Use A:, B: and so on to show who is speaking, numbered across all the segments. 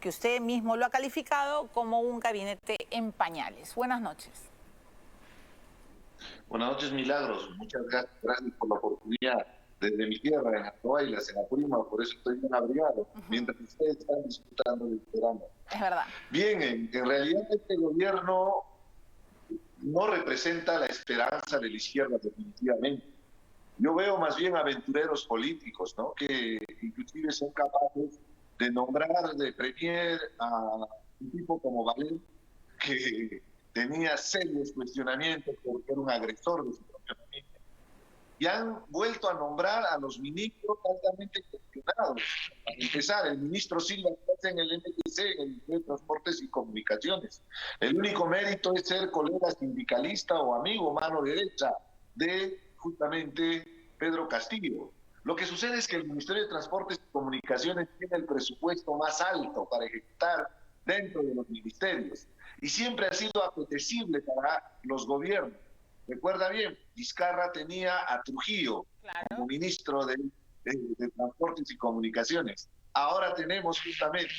A: que usted mismo lo ha calificado como un gabinete en pañales. Buenas noches.
B: Buenas noches, Milagros. Muchas gracias por la oportunidad. Desde mi tierra, en Antoailas, en Apurímac, por eso estoy bien abrigado, mientras ustedes están disfrutando del verano.
A: Es verdad.
B: Bien, en realidad este gobierno no representa la esperanza de la izquierda definitivamente. Yo veo más bien aventureros políticos, ¿no? Que inclusive son capaces de nombrar de premier a un tipo como Valel, que tenía serios cuestionamientos porque era un agresor de su propia familia. Y han vuelto a nombrar a los ministros altamente cuestionados. Para empezar, el ministro Silva está en el MTC, en el Ministerio de Transportes y Comunicaciones. El único mérito es ser colega sindicalista o amigo, mano derecha, de justamente Pedro Castillo. Lo que sucede es que el Ministerio de Transportes y Comunicaciones tiene el presupuesto más alto para ejecutar dentro de los ministerios. Y siempre ha sido apetecible para los gobiernos. Recuerda bien, Vizcarra tenía a Trujillo como ministro de Transportes y Comunicaciones. Ahora tenemos justamente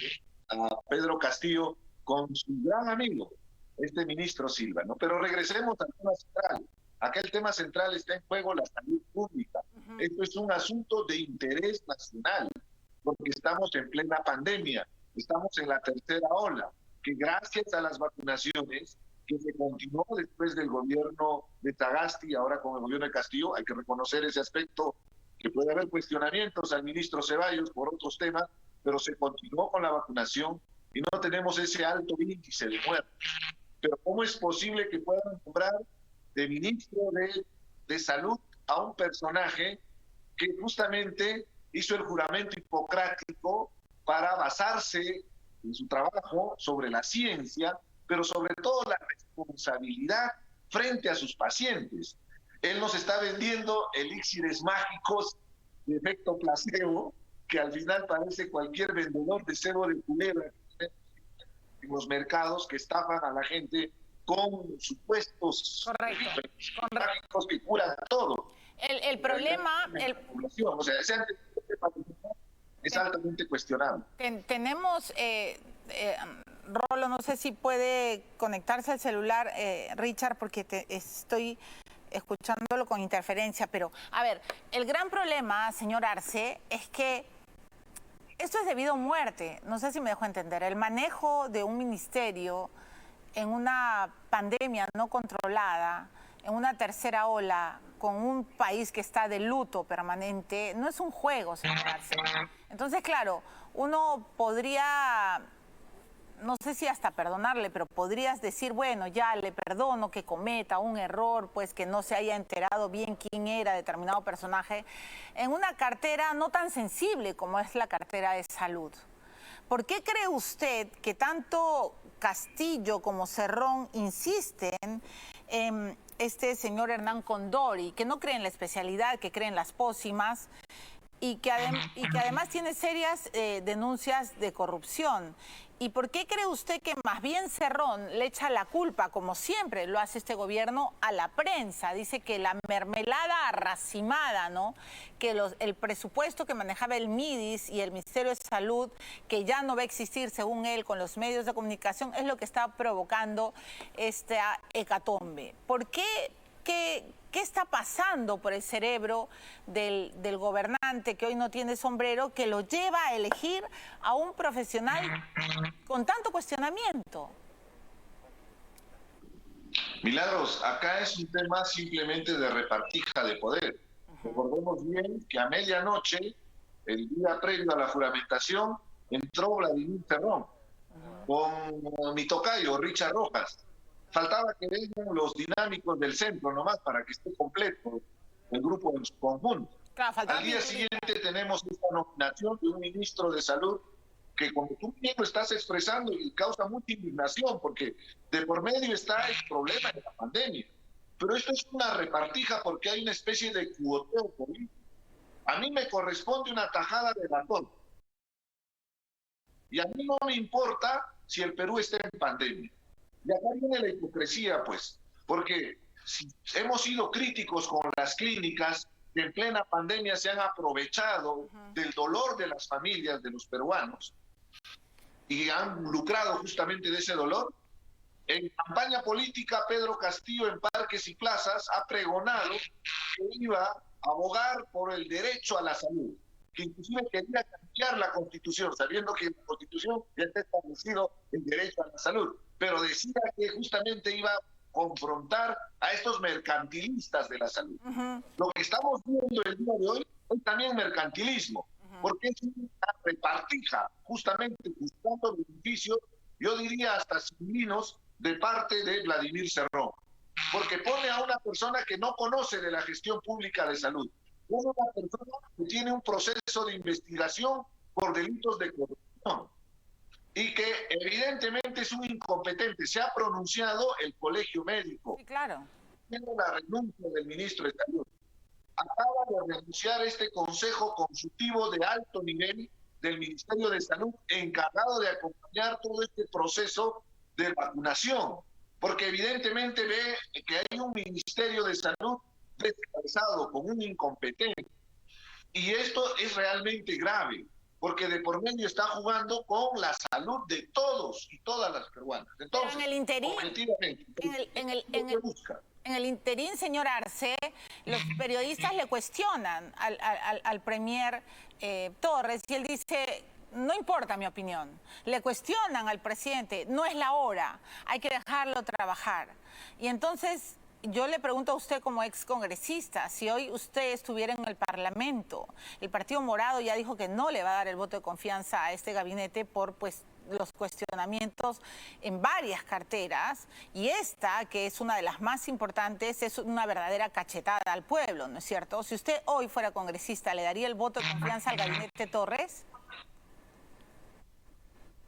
B: a Pedro Castillo con su gran amigo, este ministro Silva, ¿no? Pero regresemos al tema central. Acá el tema central está en juego la salud pública. Esto es un asunto de interés nacional, porque estamos en plena pandemia, estamos en la tercera ola, que gracias a las vacunaciones que se continuó después del gobierno de Sagasti, ahora con el gobierno de Castillo, hay que reconocer ese aspecto, que puede haber cuestionamientos al ministro Ceballos por otros temas, pero se continuó con la vacunación y no tenemos ese alto índice de muertes. Pero ¿cómo es posible que puedan nombrar de ministro de Salud a un personaje que justamente hizo el juramento hipocrático para basarse en su trabajo sobre la ciencia, pero sobre todo la responsabilidad frente a sus pacientes? Él nos está vendiendo elixires mágicos de efecto placebo, que al final parece cualquier vendedor de cebo de culebra en los mercados que estafan a la gente con supuestos mágicos que curan todo.
A: El problema...
B: O sea, ese es altamente cuestionable.
A: Tenemos... Rolo, no sé si puede conectarse al celular, Richard, porque estoy escuchándolo con interferencia, pero a ver, el gran problema, señor Arce, es que esto es debido a muerte. No sé si me dejo entender. El manejo de un ministerio en una pandemia no controlada, en una tercera ola, con un país que está de luto permanente, no es un juego, señor Arce. Entonces, claro, uno podría... no sé si hasta perdonarle, pero podrías decir, bueno, ya le perdono que cometa un error, pues que no se haya enterado bien quién era determinado personaje, en una cartera no tan sensible como es la cartera de salud. ¿Por qué cree usted que tanto Castillo como Cerrón insisten en este señor Hernán Condori, que no cree en la especialidad, que cree en las pócimas, y que además tiene serias denuncias de corrupción? ¿Y por qué cree usted que más bien Cerrón le echa la culpa, como siempre lo hace este gobierno, a la prensa? Dice que la mermelada racimada, ¿no? Que el presupuesto que manejaba el MIDIS y el Ministerio de Salud, que ya no va a existir, según él, con los medios de comunicación, es lo que está provocando esta hecatombe. ¿Por qué? ¿Qué está pasando por el cerebro del gobernante que hoy no tiene sombrero, que lo lleva a elegir a un profesional con tanto cuestionamiento?
B: Milagros, acá es un tema simplemente de repartija de poder. Recordemos bien que a medianoche, el día previo a la juramentación, entró Vladimir Cerrón con mi tocayo, Richard Rojas. Faltaba que vengan los dinámicos del centro nomás para que esté completo el grupo en su conjunto.
A: Claro,
B: al día siguiente tenemos esta nominación de un ministro de Salud que, como tú mismo estás expresando, y causa mucha indignación porque de por medio está el problema de la pandemia. Pero esto es una repartija porque hay una especie de cuoteo político. A mí me corresponde una tajada de ratón. Y a mí no me importa si el Perú está en pandemia. Y acá viene la hipocresía, pues, porque si hemos sido críticos con las clínicas que en plena pandemia se han aprovechado del dolor de las familias de los peruanos, y han lucrado justamente de ese dolor. En campaña política, Pedro Castillo en parques y plazas ha pregonado que iba a abogar por el derecho a la salud, que inclusive quería cambiar la Constitución, sabiendo que en la Constitución ya está establecido el derecho a la salud, pero decía que justamente iba a confrontar a estos mercantilistas de la salud. Lo que estamos viendo el día de hoy es también mercantilismo, porque es una repartija, justamente buscando beneficios, yo diría hasta civilinos, de parte de Vladimir Cerrón, porque pone a una persona que no conoce de la gestión pública de salud, pone a una persona que tiene un proceso de investigación por delitos de corrupción y que evidentemente es un incompetente. Se ha pronunciado el Colegio Médico.
A: Sí, claro.
B: Tiene la renuncia del ministro de Salud. Acaba de renunciar este consejo consultivo de alto nivel del Ministerio de Salud, encargado de acompañar todo este proceso de vacunación, porque evidentemente ve que hay un Ministerio de Salud descabezado, con un incompetente. Y esto es realmente grave, porque de por medio está jugando con la salud de todos y todas las peruanas. Entonces,
A: en el interín,
B: objetivamente,
A: en el interín, señor Arce, los periodistas le cuestionan al premier Torres y él dice: no importa mi opinión. Le cuestionan al presidente: no es la hora, hay que dejarlo trabajar. Y entonces yo le pregunto a usted como excongresista, si hoy usted estuviera en el Parlamento, el Partido Morado ya dijo que no le va a dar el voto de confianza a este gabinete por los cuestionamientos en varias carteras, y esta, que es una de las más importantes, es una verdadera cachetada al pueblo, ¿no es cierto? Si usted hoy fuera congresista, ¿le daría el voto de confianza al gabinete Torres?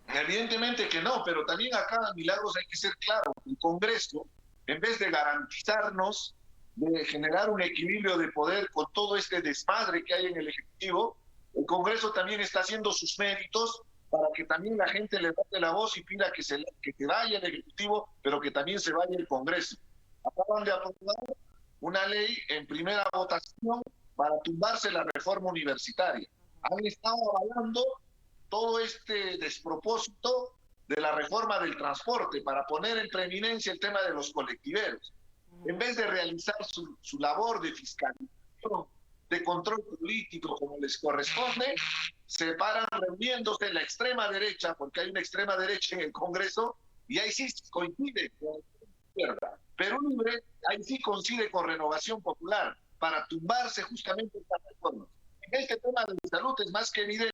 B: Evidentemente que no, pero también acá, Milagros, hay que ser claro. El Congreso, en vez de garantizarnos, de generar un equilibrio de poder con todo este desmadre que hay en el Ejecutivo, el Congreso también está haciendo sus méritos para que también la gente levante la voz y pida que se vaya el Ejecutivo, pero que también se vaya el Congreso. Acaban de aprobar una ley en primera votación para tumbarse la reforma universitaria. Han estado avalando todo este despropósito de la reforma del transporte para poner en preeminencia el tema de los colectiveros. En vez de realizar su labor de fiscalización, de control político como les corresponde, se paran reuniéndose la extrema derecha, porque hay una extrema derecha en el Congreso, y ahí sí coincide con la izquierda. Perú Libre ahí sí coincide con Renovación Popular para tumbarse justamente estas reformas. En este tema de salud es más que evidente